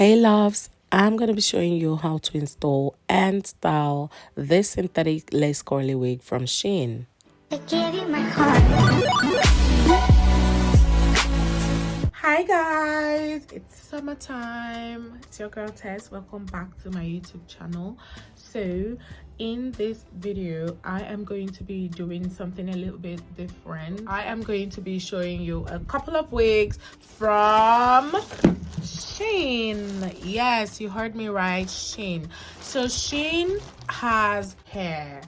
Hey loves, I'm going to be showing you how to install and style this synthetic lace curly wig from Shein. I gave you my heart. Hi guys, it's summertime. It's your girl Tess. Welcome back to my YouTube channel. So in this video I am going to be doing something a little bit different. I am going to be showing you a couple of wigs from Shein. Yes, you heard me right, Shein. So Shein has hair.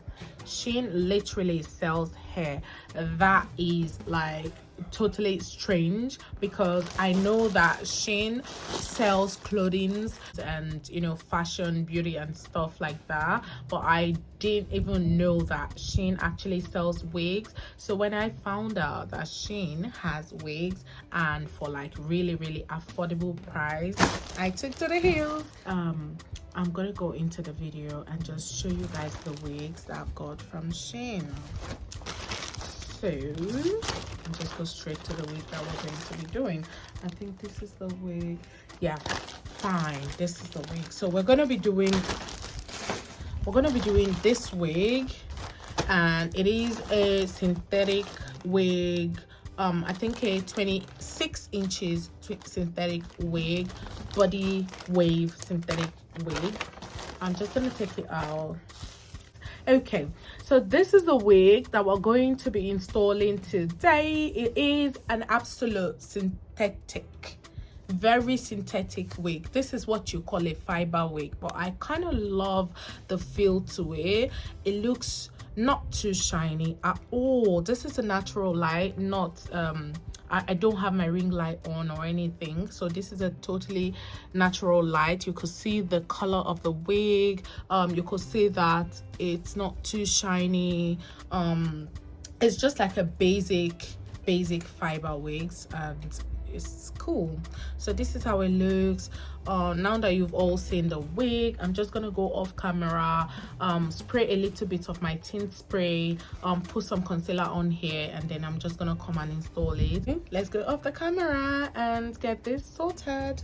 Shein literally sells hair that is like totally strange, because I know that Shein sells clothing and fashion, beauty and stuff like that, but I didn't even know that Shein actually sells wigs. So when I found out that Shein has wigs and for like really affordable price, I took to the hills. I'm gonna go into the video and just show you guys the wigs that I've got from Shein. So I'll just go straight to the wig that we're going to be doing. I think this is the wig. Yeah, fine, this is the wig. So we're gonna be doing this wig, and it is a synthetic wig. I think a 26 inches synthetic wig, body wave synthetic wig. I'm just gonna take it out. Okay, so this is the wig that we're going to be installing today. It is an absolute synthetic, very synthetic wig. This is what you call a fiber wig, but I kind of love the feel to it. It looks not too shiny at all. This is a natural light, not I don't have my ring light on or anything, so this is a totally natural light. You could see the color of the wig. You could see that it's not too shiny. It's just like a basic fiber wigs, and it's cool. So this is how it looks. Now that you've all seen the wig, I'm just gonna go off camera, spray a little bit of my tint spray, put some concealer on here, and then I'm just gonna come and install it. Let's go off the camera and get this sorted.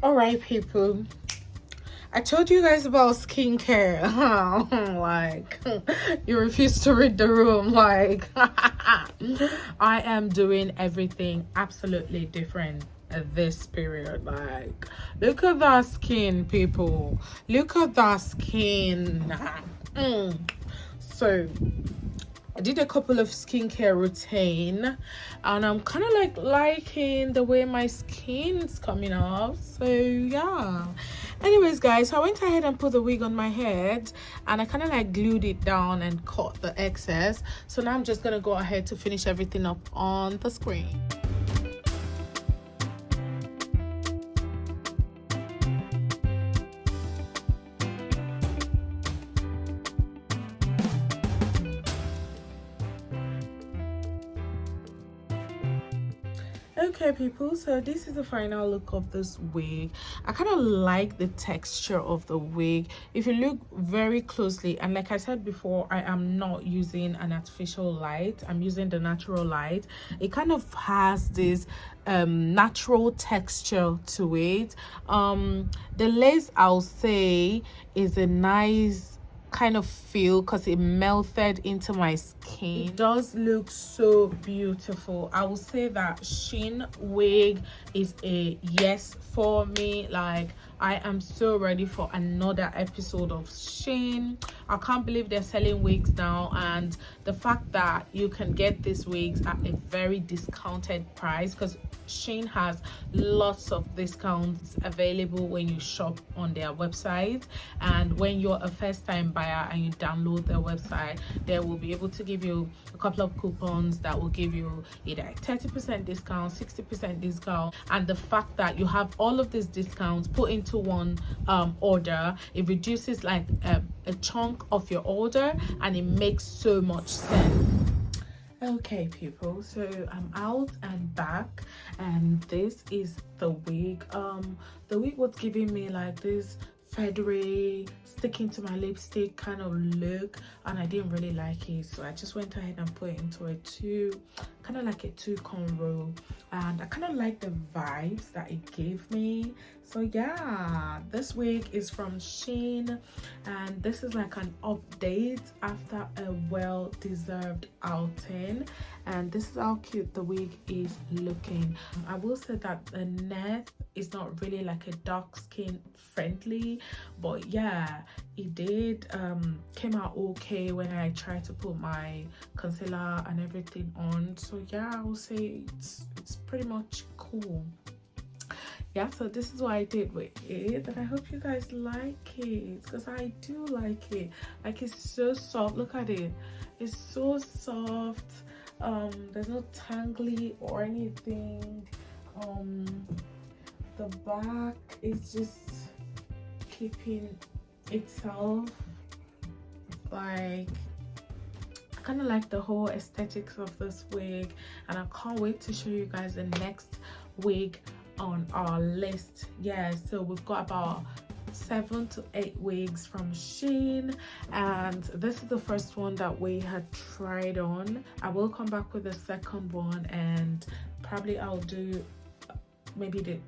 All right, people, I told you guys about skincare. Like, you refuse to read the room. Like, I am doing everything absolutely different at this period. Like, look at that skin, people. Look at that skin. So I did a couple of skincare routine, and I'm kind of like liking the way my skin's coming off. So yeah. Anyways, guys, so I went ahead and put the wig on my head, and I kind of like glued it down and cut the excess. So now I'm just gonna go ahead to finish everything up on the screen. Okay, people, so this is the final look of this wig. I kind of like the texture of the wig. If you look very closely, and like I said before, I am not using an artificial light, I'm using the natural light. It kind of has this natural texture to it. The lace, I'll say, is a nice kind of feel because it melted into my skin. It does look so beautiful. I will say that Shein wig is a yes for me. Like, I am so ready for another episode of Shein. I can't believe they're selling wigs now, and the fact that you can get these wigs at a very discounted price, because Shein has lots of discounts available when you shop on their website. And when you're a first-time buyer and you download their website, they will be able to give you a couple of coupons that will give you either 30% discount, 60% discount. And the fact that you have all of these discounts put into one order, it reduces like a chunk of your order, and it makes so much sense. Okay, people, so I'm out and back, and this is the wig. The wig was giving me like this feathery, sticking to my lipstick kind of look, and I didn't really like it, so I just went ahead and put it into a kind of like a two cornrow, and I kind of like the vibes that it gave me. So yeah, this wig is from Shein, and this is like an update after a well-deserved outing, and this is how cute the wig is looking. I will say that the net is not really like a dark skin friendly, but yeah, it did came out okay when I tried to put my concealer and everything on. So yeah, I will say it's pretty much cool. Yeah, so this is what I did with it, and I hope you guys like it, because I do like it. Like, it's so soft. Look at it, it's so soft. There's no tangly or anything. The back is just keeping itself. Like, I kind of like the whole aesthetics of this wig, and I can't wait to show you guys the next wig on our list. Yeah, so we've got about 7 to 8 wigs from Shein, and this is the first one that we had tried on. I will come back with the second one, and probably I'll do maybe the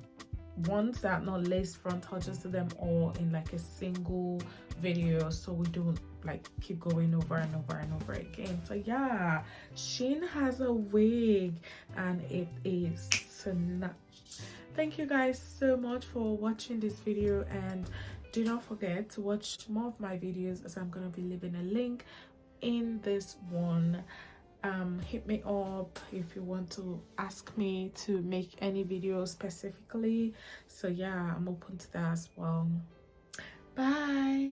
ones that are not lace front, I'll just do them all in like a single video, so we don't like keep going over and over and over again. So yeah, Shein has a wig, and it is snatched. Thank you guys so much for watching this video, and do not forget to watch more of my videos, as I'm going to be leaving a link in this one. Hit me up if you want to ask me to make any video specifically. So yeah, I'm open to that as well. Bye.